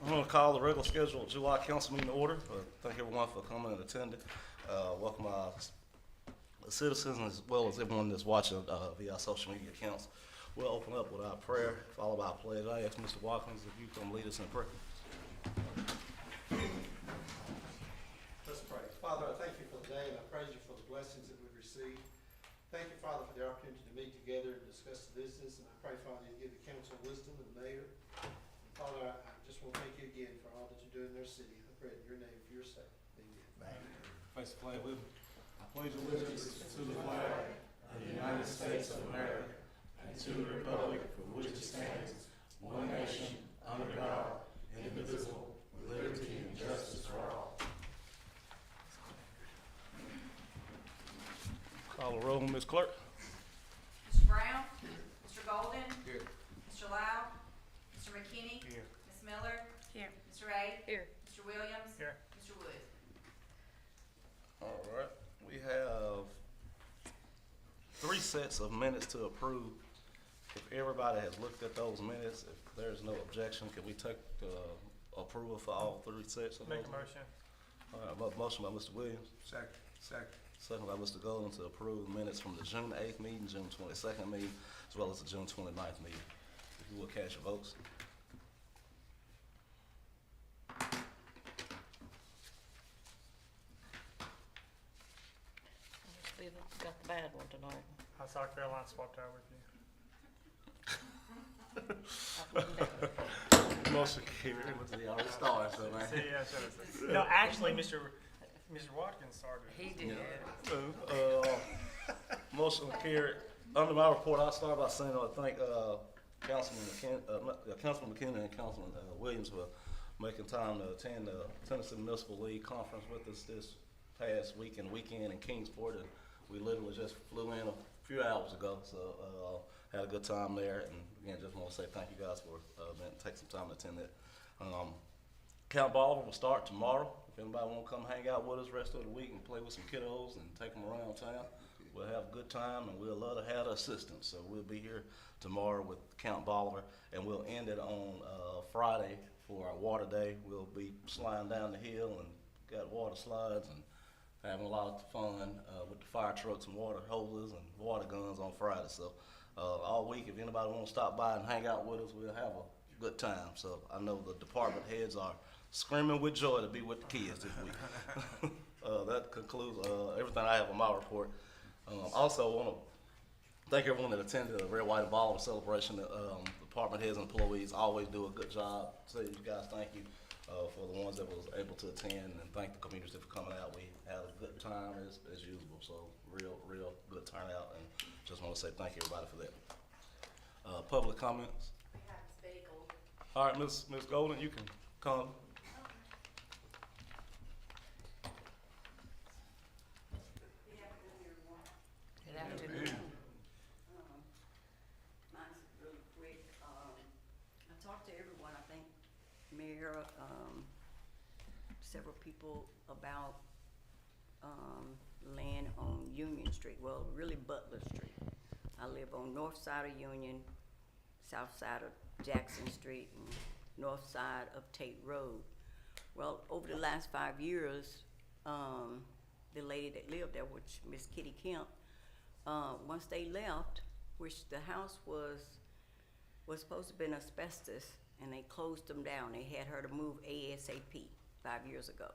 I'm going to call the regular scheduled July council meeting to order. Thank everyone for coming and attending. Welcome our citizens as well as everyone that's watching via our social media accounts. We'll open up with our prayer, followed by a pledge. I ask Mr. Watkins if you come lead us in prayer. Let's pray. Father, I thank you for the day and I praise you for the blessings that we've received. Thank you, Father, for the opportunity to meet together and discuss the business. And I pray, Father, you give the council wisdom and the mayor. And Father, I just want to thank you again for all that you do in their city. I pray in your name for your sake. Amen. Face the flag with me. I pledge allegiance to the flag of the United States of America and to the republic for which it stands, one nation, under God, indivisible, with liberty and justice for all. Call the roll, Ms. Clerk. Mr. Brown? Mr. Golden? Here. Mr. Lau? Mr. McKinney? Here. Ms. Miller? Here. Mr. Ray? Here. Mr. Williams? Here. Mr. Wood? All right, we have 3 sets of minutes to approve. If everybody has looked at those minutes, if there's no objection, can we take approval for all 3 sets of those? Make a motion. All right, motion by Mr. Williams, Second. second by Mr. Golden to approve minutes from the June 8th meeting, June 22nd meeting, as well as the June 29th meeting. If you will cast your votes. Got the bad one tonight. I saw Caroline swapped out with you. Motion carried. He already started, so man. See, yeah, sure. No, actually, Mr. Watkins started. He did. Motion carried. Under my report, I'll start by saying I thank Councilman McKinnon and Councilman Williams for making time to attend the Tennessee Municipal League Conference with us this past weekend in Kingsport. And we literally just flew in a few hours ago, so had a good time there. And again, just want to say thank you guys for taking some time to attend that. Count Bolivar will start tomorrow. If anybody want to come hang out with us rest of the week and play with some kiddos and take them around town, we'll have a good time and we'll love to have the assistance. So we'll be here tomorrow with Count Bolivar, and we'll end it on Friday for our water day. We'll be sliding down the hill and got water slides and having a lot of fun with the fire trucks and water hoses and water guns on Friday. So all week, if anybody want to stop by and hang out with us, we'll have a good time. So I know the department heads are screaming with joy to be with the kids this week. That concludes everything I have on my report. Also want to thank everyone that attended the Red, White, and Bolivar celebration. Department heads and employees always do a good job. So you guys, thank you for the ones that was able to attend, and thank the community for coming out. We had a good time as usual. So real good turnout, and just want to say thank you everybody for that. Public comments. We have Ms. Betty Gold. All right, Ms. Golden, you can come. Good afternoon. Mine's really quick. I talked to everyone, I think, Mayor, several people about, land on Union Street, well, really Butler Street. I live on north side of Union, south side of Jackson Street, and north side of Tate Road. Well, over the last 5 years, the lady that lived there, which Miss Kitty Kemp, once they left, which the house was supposed to have been asbestos, and they closed them down. They had her to move ASAP 5 years ago.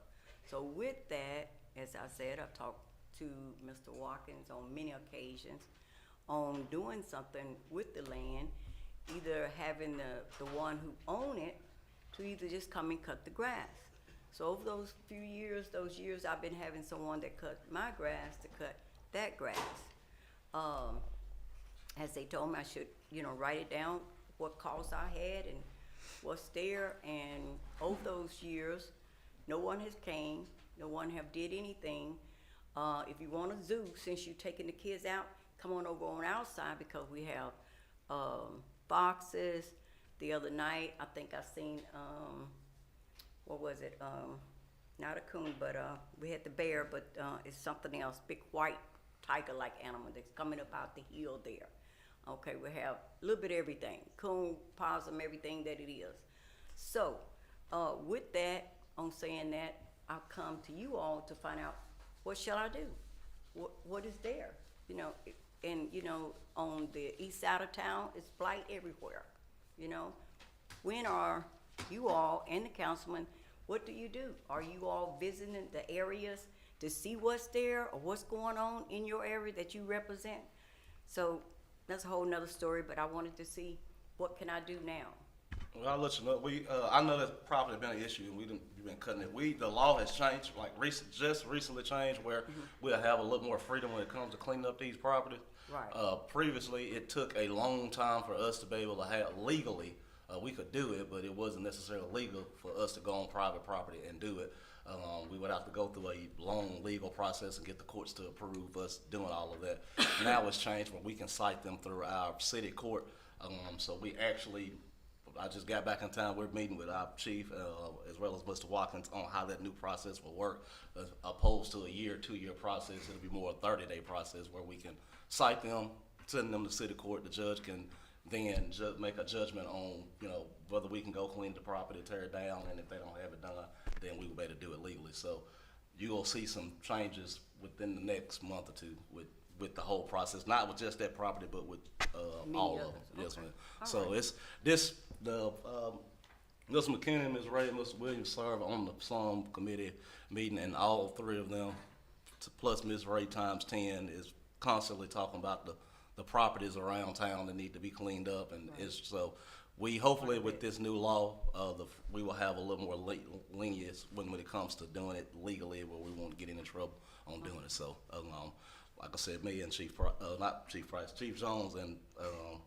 So with that, as I said, I've talked to Mr. Watkins on many occasions on doing something with the land, either having the one who own it to either just come and cut the grass. So over those years I've been having someone that cut my grass to cut that grass. As they told me, I should, write it down, what costs I had and what's there. And over those years, no one has came, no one have did anything. If you want a zoo, since you're taking the kids out, come on over on our side, because we have foxes. The other night, I think I seen, what was it? Not a coon, but we had the bear, but it's something else, big white tiger-like animal that's coming up out the hill there. Okay, we have a little bit of everything, coon, possum, everything that it is. So with that, on saying that, I'll come to you all to find out, what shall I do? What is there? You know, and, you know, on the east side of town, it's blight everywhere, you know? When are you all and the councilman, what do you do? Are you all visiting the areas to see what's there or what's going on in your area that you represent? So that's a whole nother story, but I wanted to see, what can I do now? Well, I'll let you know. I know that's probably been an issue, and we've been cutting it. The law has changed, like just recently changed, where we'll have a little more freedom when it comes to cleaning up these properties. Right. Previously, it took a long time for us to be able to have legally, we could do it, but it wasn't necessarily legal for us to go on private property and do it. We would have to go through a long legal process and get the courts to approve us doing all of that. Now it's changed where we can cite them through our city court. So we actually, I just got back in town. We're meeting with our chief, as well as Mr. Watkins, on how that new process will work, as opposed to a 2-year process. It'll be more a 30-day process where we can cite them, send them to city court. The judge can then make a judgment on, you know, whether we can go clean the property, tear it down, and if they don't have it done, then we will be able to do it legally. So you will see some changes within the next month or two with the whole process, not with just that property, but with all of them. Yes, Okay. ma'am. All So right. it's this the Mr. McKinney, Ms. Ray, and Mr. Williams serve on the Slum Committee meeting, and all three of them, plus Ms. Ray times 10, is constantly talking about the properties around town that need to be cleaned up, and it's so. We hopefully with this new law, we will have a little more lenience when it comes to doing it legally, where we won't get in trouble on doing it. So, like I said, me and Chief Jones and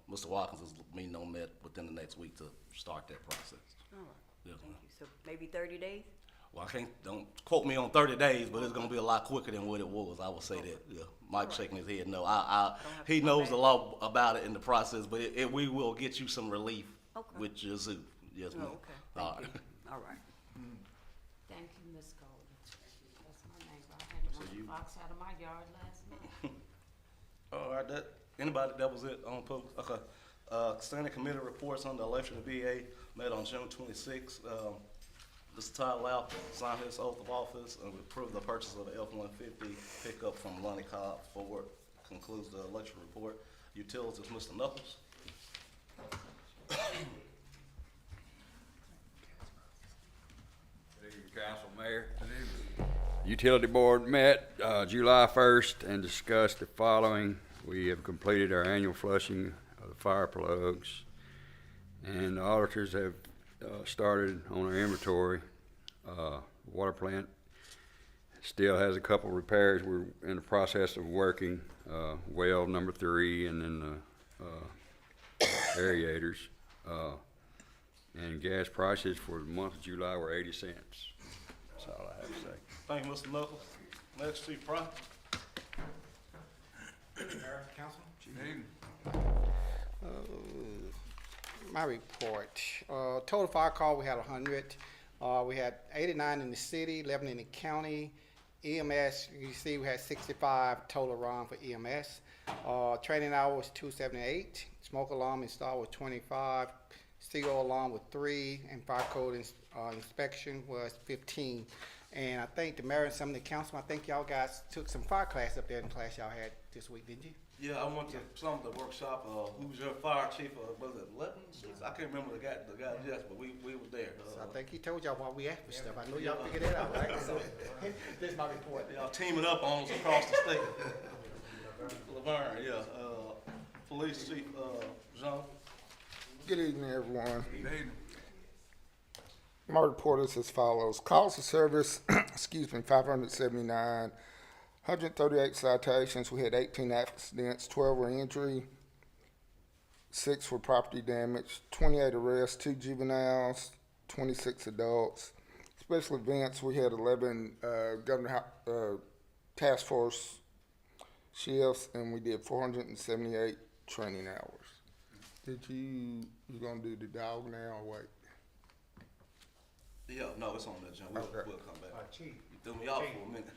Mr. Watkins is meeting on that within the next week to start that process. All right, Yes, thank ma'am. you. So maybe 30 days? Well, don't quote me on 30 days, but it's gonna be a lot quicker than what it was. I will say that. Yeah, Mike shaking his head. No, he to knows come a lot about it in the process, but we will get you some relief Okay. with your zoo. Yes, Oh, ma'am. okay, All thank right. you. All right. Thank you, Miss Golden. That's my neighbor. I had to So run you- a fox out of my yard last night. All right, that was it on public. Okay. Standing committee reports on the election of BA met on June 26th. Mr. Todd Lau signed his oath of office and approved the purchase of the F-150 pickup from Lonnie Cobb Ford. Concludes the election report. Utilities, Mr. Knuckles. Good evening, Council, Mayor. Utility Board met July 1st and discussed the following. We have completed our annual flushing of the fire plugs, and the auditors have started on our inventory. Water plant still has a couple repairs. We're in the process of working well number 3 and then the aerators. And gas prices for the month of July were 80 cents. That's all I have to say. Thank you, Mr. Knuckles. Next, Chief Price. Mayor, Councilman. My report, total fire call, we had 100. We had 89 in the city, 11 in the county. EMS, you see we had 65 total run for EMS. Training hour was 278. Smoke alarm installed was 25. CO alarm was 3, and fire code inspection was 15. And I think the mayor and some of the council, I think y'all guys took some fire class up there in the class y'all had this week, didn't you? Yeah, I went to some of the workshop. Who's your fire chief? Was it Lebanon? I can't remember the guy. Yes, but we were there. So I think he told y'all why we asked for stuff. I know y'all figured it out, right? So, this is my report. Y'all teaming up on us across the state. Laverne, yeah. Police Chief Jean. Good evening, everyone. My report is as follows. Calls for service, 579, 138 citations. We had 18 accidents, 12 were injury, 6 were property damage, 28 arrests, 2 juveniles, 26 adults. Special events, we had 11 government task force shifts, and we did 478 training hours. You gonna do the dog now or wait? Yeah, no, it's on the agenda. Okay. We'll come back. Chief, You threw me off for a minute.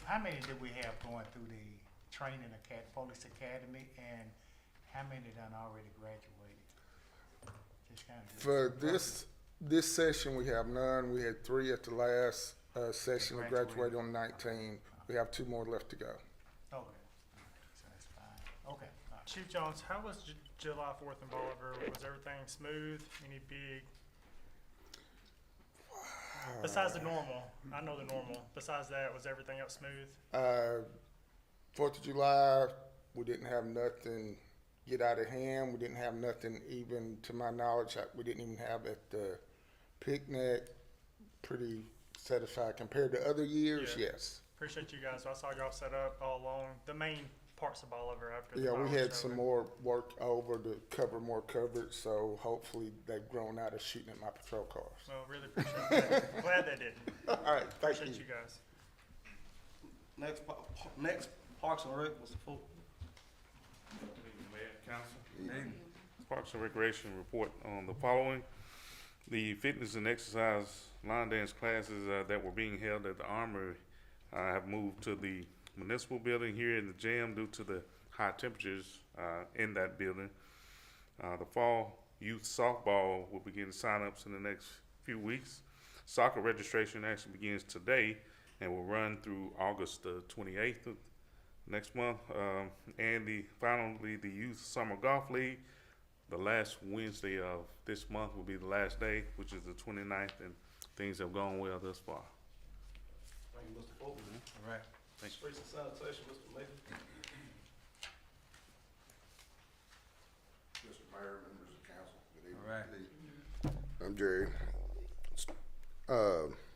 how many did we have going through the training police academy, and how many done already graduated? Just kind of. For this session, we have none. We had 3 at the last, session. We graduated on 19. We have 2 more left to go. Okay. So that's fine. Okay. All right. Chief Jones, how was July 4th in Bolivar? Was everything smooth? Any big? Besides the normal, I know the normal. Besides that, was everything else smooth? 4th of July, we didn't have nothing get out of hand. We didn't have nothing even, to my knowledge, we didn't even have at the picnic. Pretty satisfied compared to other years, Yeah. yes. Appreciate you guys. I saw y'all set up all along the main parts of Bolivar after the Yeah, we fireworks had over. some more work over to cover more coverage, so hopefully they've grown out of shooting at my patrol cars. Well, really appreciate that. Glad they didn't. All right, thank Appreciate you. you guys. Next, Parks and Rec, Mr. Fulton. Mayor, Council. Parks and Recreation report on the following. The fitness and exercise line dance classes that were being held at the Armory have moved to the municipal building here in the gym due to the high temperatures in that building. The fall youth softball will begin signups in the next few weeks. Soccer registration actually begins today and will run through August the 28th of next month. And finally, the Youth Summer Golf League, the last Wednesday of this month will be the last day, which is the 29th, and things have gone well thus far. Thank you, Mr. Fulton. All right. Thank you. Streets and sanitation, Mr. Mayor. Mr. Mayor, members of council, good evening. All right. I'm Jerry.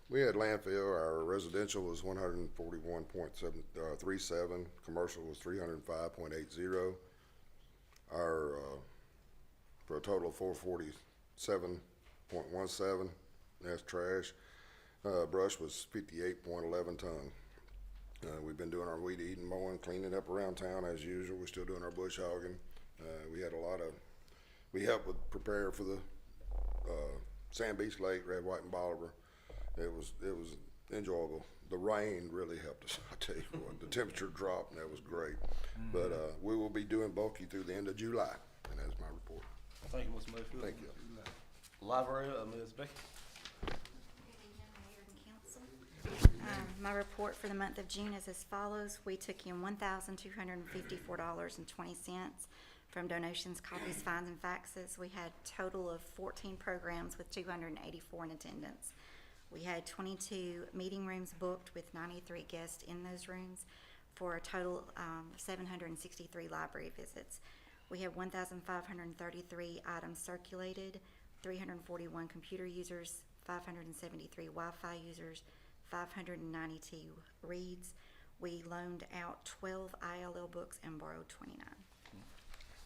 We had landfill, our residential was 141.37, commercial was 305.80. Our, for a total of 447.17, that's trash. Brush was 58.11 ton. We've been doing our weed eating, mowing, cleaning up around town as usual. We're still doing our bush hogging. We helped with prepare for the Sand Beach Lake, Red, White, and Bolivar. It was enjoyable. The rain really helped us. I tell you what, the temperature dropped and that was great. But we will be doing bulky through the end of July, and that's my report. Thank you, Mr. Mayfield. Thank you. Library, Ms. Becky. My report for the month of June is as follows. We took in $1,254.20 from donations, copies, fines, and faxes. We had a total of 14 programs with 284 in attendance. We had 22 meeting rooms booked with 93 guests in those rooms for a total of 763 library visits. We had 1,533 items circulated, 341 computer users, 573 Wi-Fi users, 592 reads. We loaned out 12 ILL books and borrowed 29.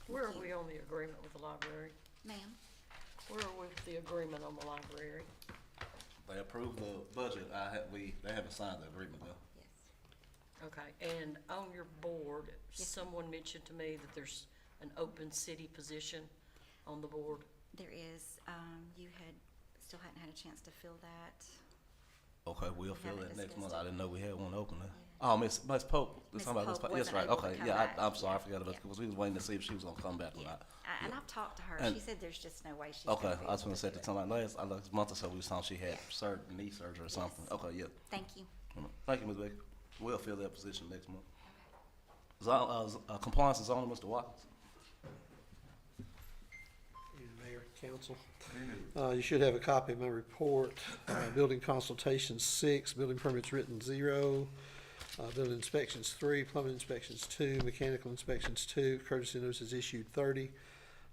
Where are we on the agreement with the library? Ma'am? Where are we with the agreement on the library? They approved the budget. They haven't signed the agreement though. Yes. Okay, and on your board, Yes. someone mentioned to me that there's an open city position on the board. There is, you still hadn't had a chance to fill that. Okay, we'll fill haven't that next discussed month. I it. didn't know we had one open there. Yeah. Oh, Miss Pope. Miss Somebody was- Pope Yes, wasn't right. able to Okay, come yeah, back. I'm sorry. I Yeah. forgot about Yeah. because we was waiting to see if she was gonna come back or Yeah, not. and I've talked to her. And- She said there's just no way she's Okay, gonna be I was able gonna to say do at it. the time, last month or so, we was talking she had knee surgery or something. Yes. Okay, yeah. Thank you. Thank you, Ms. Baker. We'll fill that position next month. Compliance and zoning, Mr. Watkins. Mayor, council. You should have a copy of my report. Building consultations 6, building permits written 0, building inspections 3, plumbing inspections 2, mechanical inspections 2, courtesy notices issued 30.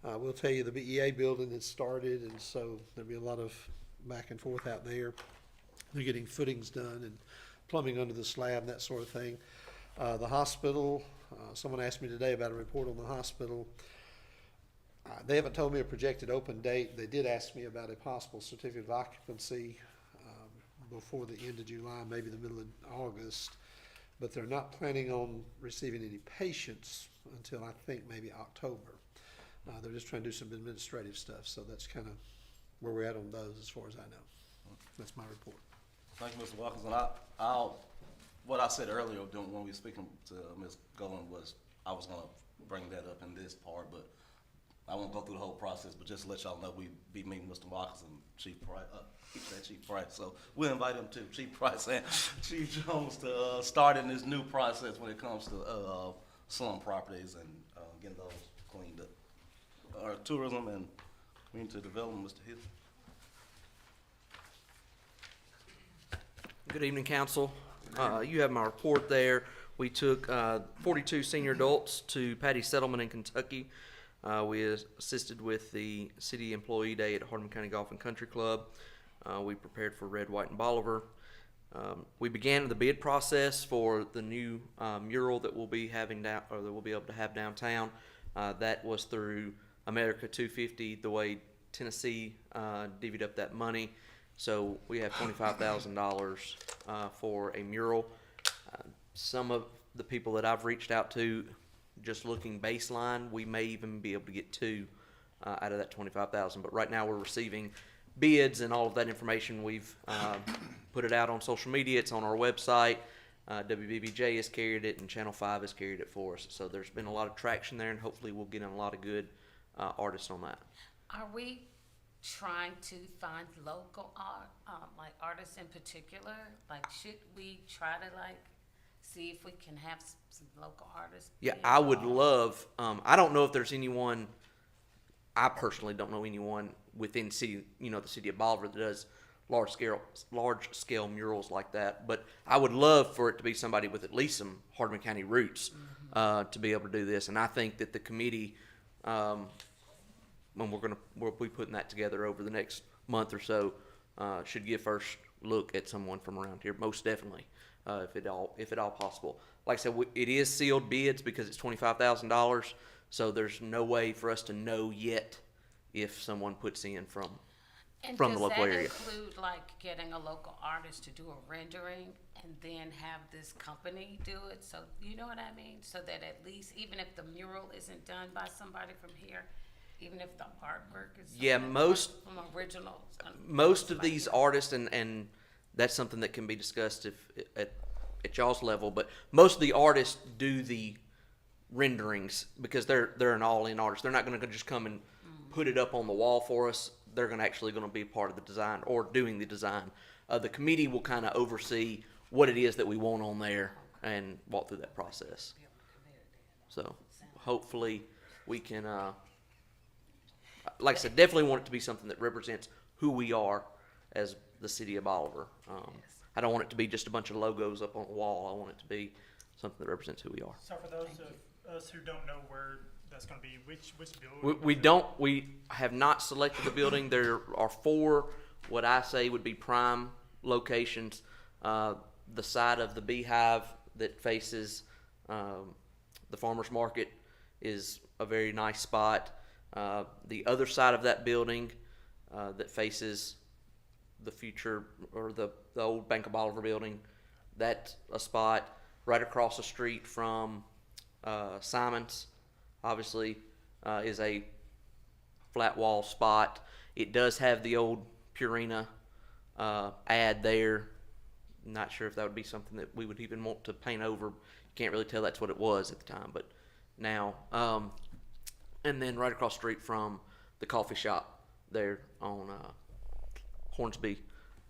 We'll tell you the BEA building has started, and so there'll be a lot of back and forth out there. They're getting footings done and plumbing under the slab and that sort of thing. The hospital, someone asked me today about a report on the hospital. They haven't told me a projected open date. They did ask me about a possible certificate of occupancy before the end of July, maybe the middle of August. But they're not planning on receiving any patients until I think maybe October. They're just trying to do some administrative stuff, so that's kind of where we're at on those as far as I know. That's my report. Thank you, Mr. Watkins. And what I said earlier when we were speaking to Ms. Golan was I was gonna bring that up in this part, but I won't go through the whole process, but just to let y'all know, we be meeting Mr. Marcus and Chief Price, Chief Price. So we'll invite him to Chief Price and Chief Jones to start in this new process when it comes to slum properties and getting those cleaned up. Our tourism and community development, Mr. Hill. Good evening, council. You have my report there. We took 42 senior adults to Patty Settlement in Kentucky. We assisted with the City Employee Day at Hardin County Golf and Country Club. We prepared for Red, White, and Bolivar. We began the bid process for the new mural that we'll be having down, or that we'll be able to have downtown. That was through America 250, the way Tennessee divvied up that money. So we have $25,000 for a mural. Some of the people that I've reached out to, just looking baseline, we may even be able to get two out of that $25,000. But right now we're receiving bids and all of that information. We've put it out on social media. It's on our website. WBBJ has carried it, and Channel 5 has carried it for us. So there's been a lot of traction there, and hopefully we'll get in a lot of good artists on that. Are we trying to find local art, like artists in particular? Like, should we try to see if we can have some local artists? Yeah, be I would involved? love. I don't know if there's anyone. I personally don't know anyone within the city of Bolivar that does large scale murals like that. But I would love for it to be somebody with at least some Hardin County roots to be able to do this. And I think that the committee, when we'll be putting that together over the next month or so, should give first look at someone from around here, most definitely, if at all possible. Like I said, it is sealed bids because it's $25,000, so there's no way for us to know yet if someone puts in from the local area. Does that include getting a local artist to do a rendering and then have this company do it? So you know what I mean? So that at least, even if the mural isn't done by somebody from here, even if the artwork is from original. Most of these artists, and that's something that can be discussed at y'all's level, but most of the artists do the renderings because they're an all-in artist. They're not going to just come and put it up on the wall for us. They're actually going to be part of the design or doing the design. The committee will kind of oversee what it is that we want on there and walk through that process. So hopefully we can, like I said, definitely want it to be something that represents who we are as the city of Bolivar. I don't want it to be just a bunch of logos up on a wall. I want it to be something that represents who we are. So for those of us who don't know where that's going to be, which building? We have not selected the building. There are 4 what I say would be prime locations. The side of the Beehive that faces the farmer's market is a very nice spot. The other side of that building that faces the future, or the old Bank of Bolivar building, that's a spot. Right across the street from Simon's, obviously, is a flat wall spot. It does have the old Purina ad there. Not sure if that would be something that we would even want to paint over. Can't really tell that's what it was at the time, but now. And then right across the street from the coffee shop there on Hornsby,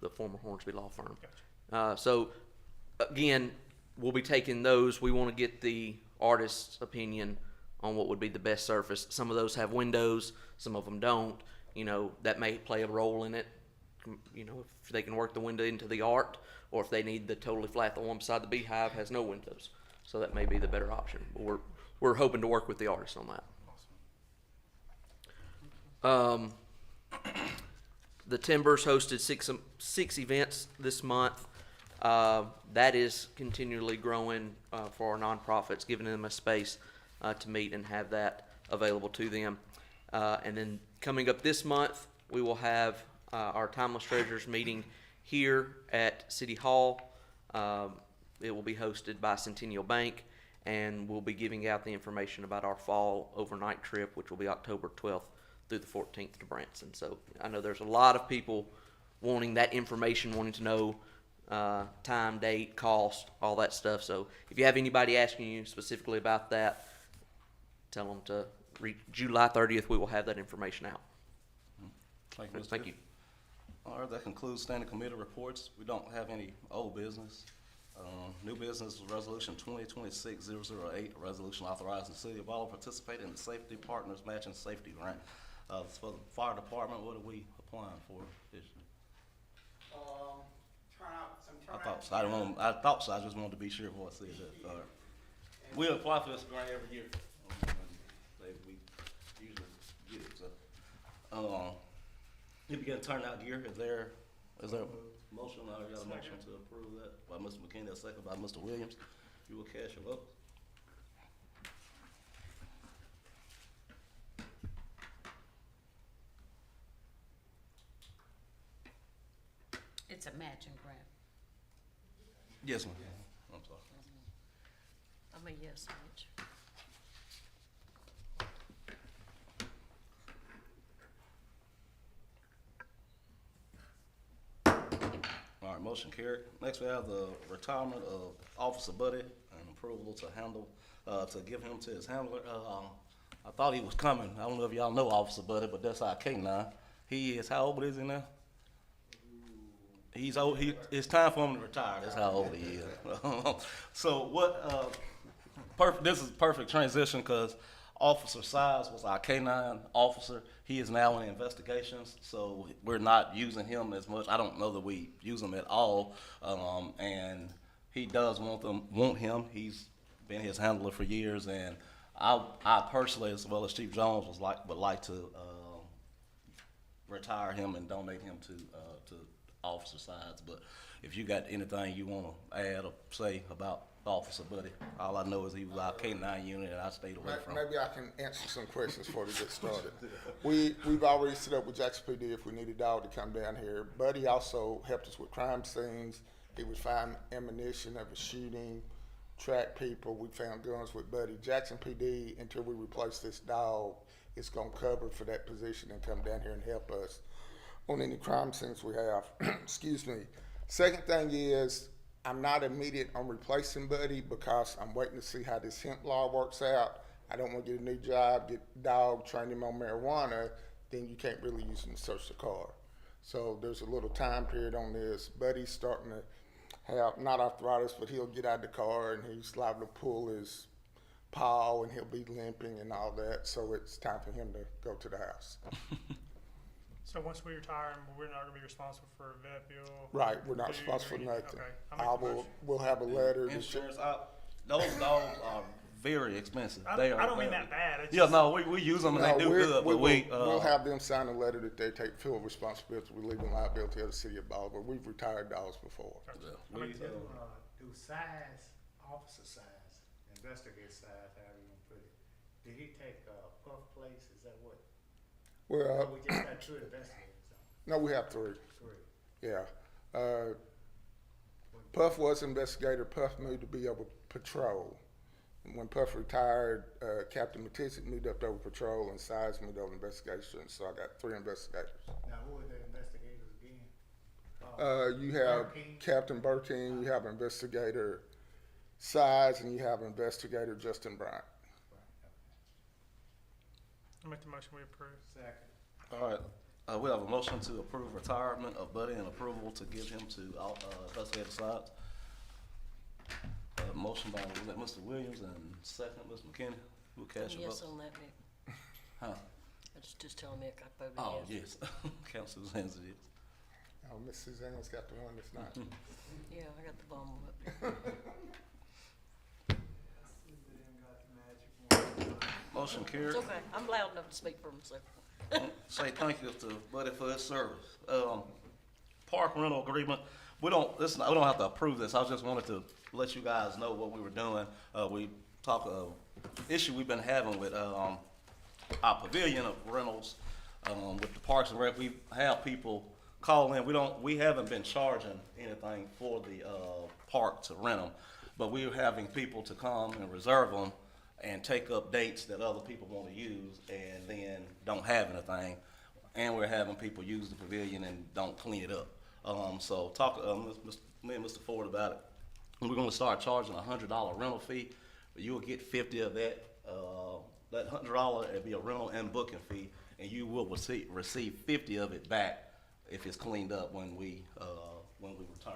the former Hornsby law firm. Gotcha. So again, we'll be taking those. We want to get the artist's opinion on what would be the best surface. Some of those have windows, some of them don't. That may play a role in it. If they can work the window into the art, or if they need the totally flat, the one beside the Beehive has no windows. So that may be the better option. But we're hoping to work with the artist on that. The Timbers hosted six events this month. That is continually growing for our nonprofits, giving them a space to meet and have that available to them. And then coming up this month, we will have our Timeless Treasures meeting here at City Hall. It will be hosted by Centennial Bank, and we'll be giving out the information about our fall overnight trip, which will be October 12th through the 14th to Branson. So I know there's a lot of people wanting that information, wanting to know time, date, cost, all that stuff. So if you have anybody asking you specifically about that, tell them to July 30th, we will have that information out. Thank you, Mr. Thank you. All right, that concludes standing committee reports. We don't have any old business. New business is resolution 2026-008, a resolution authorizing the city of Baldwin to participate in the Safety Partners Matching Safety Grant. It's for the fire department. What are we applying for this year? I thought so. I thought so. I just wanted to be sure before I said that. We apply for this grant every year. We usually get it. So, if you get a turnout gear, is there a motion? I got a motion to approve that by Mr. McKinney, a second by Mr. Williams. You will cast your vote. It's a matching grant. Yes, ma'am. I'm sorry. I'm a yes, Mitch. All right, motion carried. Next, we have the retirement of Officer Buddy and approval to handle, to give him to his handler. I thought he was coming. I don't know if y'all know Officer Buddy, but that's our K9. He is, how old is he now? He's old. It's time for him to retire. That's how old he is. So what? This is perfect transition because Officer Size was our K9 officer. He is now in investigations, so we're not using him as much. I don't know that we use him at all. And he does want him. He's been his handler for years, and I personally, as well as Chief Jones, would like to retire him and donate him to Officer Sides. But if you got anything you want to add or say about Officer Buddy, all I know is he was our K9 unit and I stayed away from him. Maybe I can answer some questions before we get started. We've already set up with Jackson PD if we need a dog to come down here. Buddy also helped us with crime scenes. He would find ammunition of a shooting, track people. We found guns with Buddy. Jackson PD, until we replace this dog, is going to cover for that position and come down here and help us on any crime scenes we have. Excuse me. Second thing is, I'm not immediate on replacing Buddy because I'm waiting to see how this hemp law works out. I don't want to get a new job, get dog, train him on marijuana, then you can't really use him to search the car. So there's a little time period on this. Buddy's starting to have, not arthritis, but he'll get out of the car and he's liable to pull his paw and he'll be limping and all that. So it's time for him to go to the house. So once we retire him, we're not gonna be responsible for a vet bill? Right, we're not food, responsible for or anything? nothing. Okay, I'll make the motion. We'll have a letter. Insurance, those dogs are very expensive. I They are. don't mean that bad. It's Yeah, just- no, we use them and they do good, but We'll have them sign a letter that they take full responsibility, relieving liability of the city of Baldwin. We've retired dogs before. Do Size, Officer Size, Investigator Size, however you want to put it, did he take Puff place? Is that what? Well, We just got two investigators on. no, we have three. Three. Yeah. Puff was investigator. Puff moved to be over patrol. And when Puff retired, Captain Matisse moved up over patrol and Size moved over investigation. So I got three investigators. Now, who are the investigators again? You have Burkeen. Captain Burkeen, you have investigator Size, and you have investigator Justin Bryant. I'll make the motion we approve. Second. All right, we have a motion to approve retirement of Buddy and approval to give him to investigator Sides. Motion by Mr. Williams and second, Mr. McKinney. Who cast your Yes vote? on that, Mick. Huh? I just telling Mick I voted Oh, yes. yes. Council Suzanne's it is. Oh, Miss Suzanne's got the one that's not. Yeah, I got the bomb up there. Motion carried. It's okay, I'm loud enough to speak for myself. Say thank you to Buddy for his service. Park rental agreement, we don't have to approve this. I just wanted to let you guys know what we were doing. We talked, issue we've been having with, our pavilion of rentals, with the Parks and Rec. We have people call in. We haven't been charging anything for the, park to rent them, but we're having people to come and reserve them and take up dates that other people want to use and then don't have anything. And we're having people use the pavilion and don't clean it up. So talk, me and Mr. Ford about it. And we're gonna start charging $100 rental fee, but you will get 50 of that, that $100, it'd be a rental and booking fee, and you will receive 50 of it back if it's cleaned up when we return.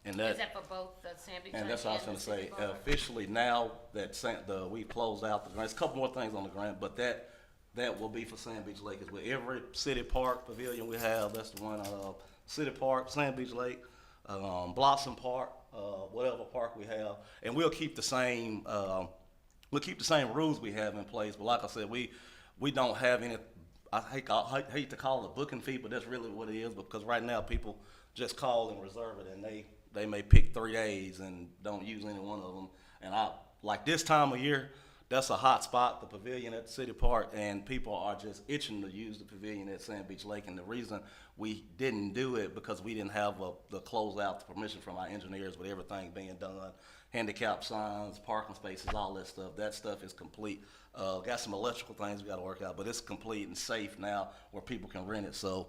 And Is that for both the Sand Beach Lake and that's what I was and gonna the City say, Boulevard? officially now that we closed out the grant, there's a couple more things on the grant, but that will be for Sand Beach Lake as well. Every city park pavilion we have, that's the one, City Park, Sand Beach Lake, Blossom Park, whatever park we have, and we'll keep the same rules we have in place, but like I said, we don't have any, I hate to call it a booking fee, but that's really what it is, because right now people just call and reserve it, and they may pick 3 days and don't use any one of them. And like this time of year, that's a hot spot, the pavilion at the city park, and people are just itching to use the pavilion at Sand Beach Lake. And the reason we didn't do it because we didn't have the closeout, the permission from our engineers with everything being done, handicap signs, parking spaces, all that stuff. That stuff is complete. Got some electrical things we got to work out, but it's complete and safe now where people can rent it. So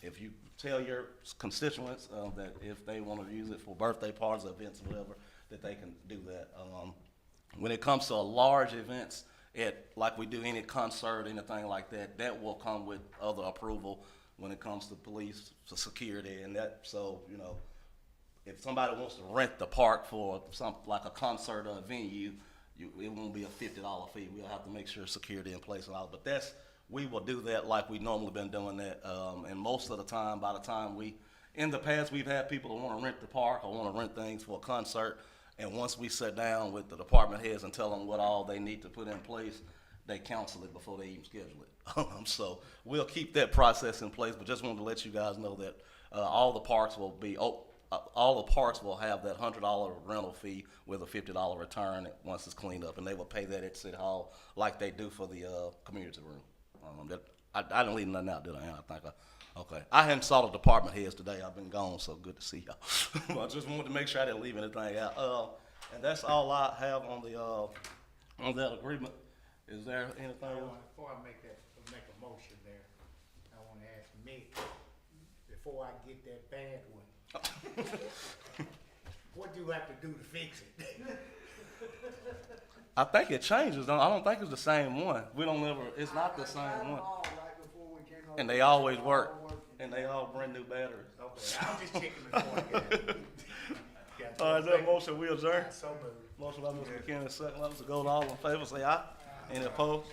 if you tell your constituents that if they want to use it for birthday parties, events, whatever, that they can do that. When it comes to large events, like we do any concert, anything like that, that will come with other approval when it comes to police, for security, and that. So, you know, if somebody wants to rent the park for something like a concert or a venue, it won't be a $50 fee. We'll have to make sure security in place and all. But we will do that like we normally been doing that. And most of the time, by the time in the past, we've had people who want to rent the park or want to rent things for a concert. And once we sit down with the department heads and tell them what all they need to put in place, they counsel it before they even schedule it. So we'll keep that process in place, but just wanted to let you guys know that all the parks will have that $100 rental fee with a $50 return once it's cleaned up, and they will pay that at City Hall like they do for the community room. I didn't leave nothing out, did I? Okay. I hadn't saw the department heads today. I've been gone, so good to see y'all. I just wanted to make sure I didn't leave anything out. And that's all I have on that agreement. Is there anything else? Before I make a motion there, I want to ask Mick, before I get that bad one, what do you have to do to fix it? I think it changes. I don't think it's the same one. It's not the same one. And they always work. And they all brand new batteries. Okay, I'm just checking before I get it. All right, is that motion we adjourn? So moved. Motion by Mr. McKinney, second by Mr. Gold. All in favor, say aye. Any opposed?